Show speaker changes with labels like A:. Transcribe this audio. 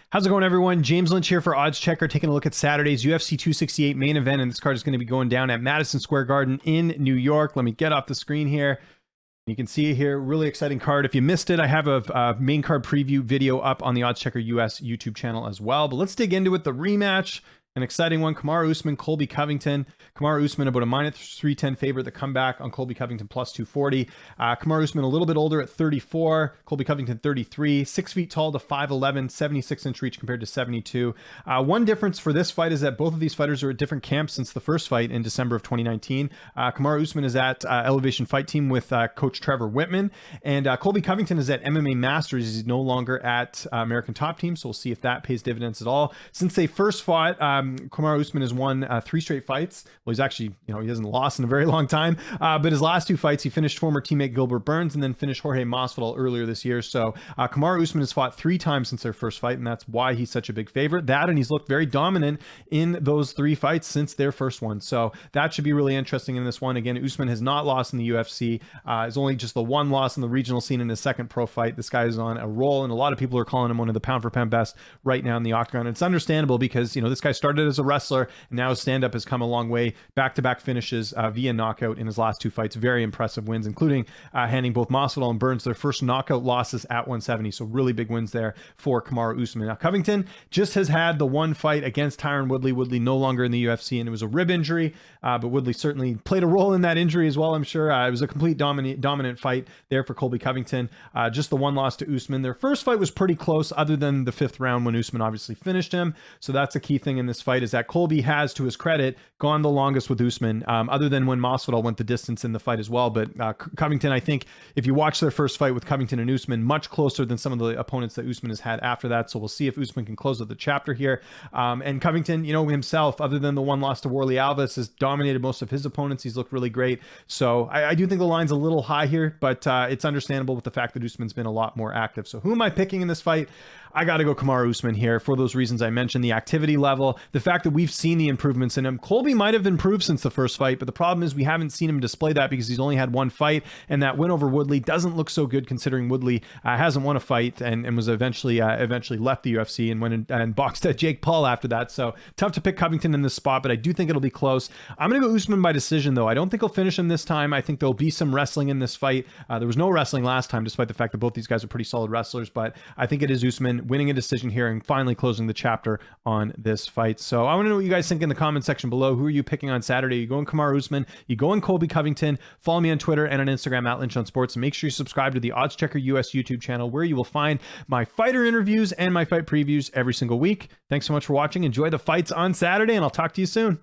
A: How's it going, everyone? James Lynch here for Odds Checker, taking a look at Saturday's UFC 268 main event, and this card is going to be going down at Madison Square Garden in New York. Let me get off the screen here. You can see here, really exciting card. If you missed it, I have a main card preview video up on the Odds Checker US YouTube channel as well. But let's dig into it. The rematch, an exciting one. Kamaru Usman, Colby Covington. Kamaru Usman about a -310 favorite. The comeback on Colby Covington +240. Kamaru Usman a little bit older at 34. Colby Covington 33. 6 feet tall to 5'11", 76-inch reach compared to 72. One difference for this fight is that both of these fighters are at different camps since the first fight in December of 2019. Kamaru Usman is at Elevation Fight Team with Coach Trevor Whitman, and Colby Covington is at MMA Masters. He's no longer at American Top Team, so we'll see if that pays dividends at all. Since they first fought, Kamaru Usman has won 3 straight fights. Well, he's actually, he hasn't lost in a very long time, but his last 2 fights, he finished former teammate Gilbert Burns and then finished Jorge Masvidal earlier this year. So Kamaru Usman has fought 3 times since their first fight, and that's why he's such a big favorite. That, and he's looked very dominant in those 3 fights since their first one. So that should be really interesting in this one. Again, Usman has not lost in the UFC. It's only just the 1 loss in the regional scene in his second pro fight. This guy is on a roll, and a lot of people are calling him one of the pound-for-pound best right now in the octagon. And it's understandable because, this guy started as a wrestler, and now his stand-up has come a long way. Back-to-back finishes via knockout in his last 2 fights. Very impressive wins, including handing both Masvidal and Burns their first knockout losses at 170. So really big wins there for Kamaru Usman. Now, Covington just has had the 1 fight against Tyron Woodley. Woodley no longer in the UFC, and it was a rib injury, but Woodley certainly played a role in that injury as well, I'm sure. It was a complete dominant fight there for Colby Covington. Just the 1 loss to Usman. Their first fight was pretty close, other than the 5th round when Usman obviously finished him. So that's a key thing in this fight, is that Colby has, to his credit, gone the longest with Usman, other than when Masvidal went the distance in the fight as well. But Covington, I think, if you watch their first fight with Covington and Usman, much closer than some of the opponents that Usman has had after that. So we'll see if Usman can close out the chapter here. And Covington, himself, other than the 1 loss to Warley Alves, has dominated most of his opponents. He's looked really great. So I do think the line's a little high here, but it's understandable with the fact that Usman's been a lot more active. So who am I picking in this fight? I got to go Kamaru Usman here for those reasons I mentioned. The activity level, the fact that we've seen the improvements in him. Colby might have improved since the first fight, but the problem is we haven't seen him display that because he's only had 1 fight, and that win over Woodley doesn't look so good considering Woodley hasn't won a fight and was eventually left the UFC and went and boxed at Jake Paul after that. So tough to pick Covington in this spot, but I do think it'll be close. I'm going to go Usman by decision, though. I don't think he'll finish him this time. I think there'll be some wrestling in this fight. There was no wrestling last time, despite the fact that both these guys are pretty solid wrestlers, but I think it is Usman winning a decision here and finally closing the chapter on this fight. So I want to know what you guys think in the comment section below. Who are you picking on Saturday? You going Kamaru Usman? You going Colby Covington? Follow me on Twitter and on Instagram at Lynch on Sports, and make sure you subscribe to the Odds Checker US YouTube channel, where you will find my fighter interviews and my fight previews every single week. Thanks so much for watching. Enjoy the fights on Saturday, and I'll talk to you soon.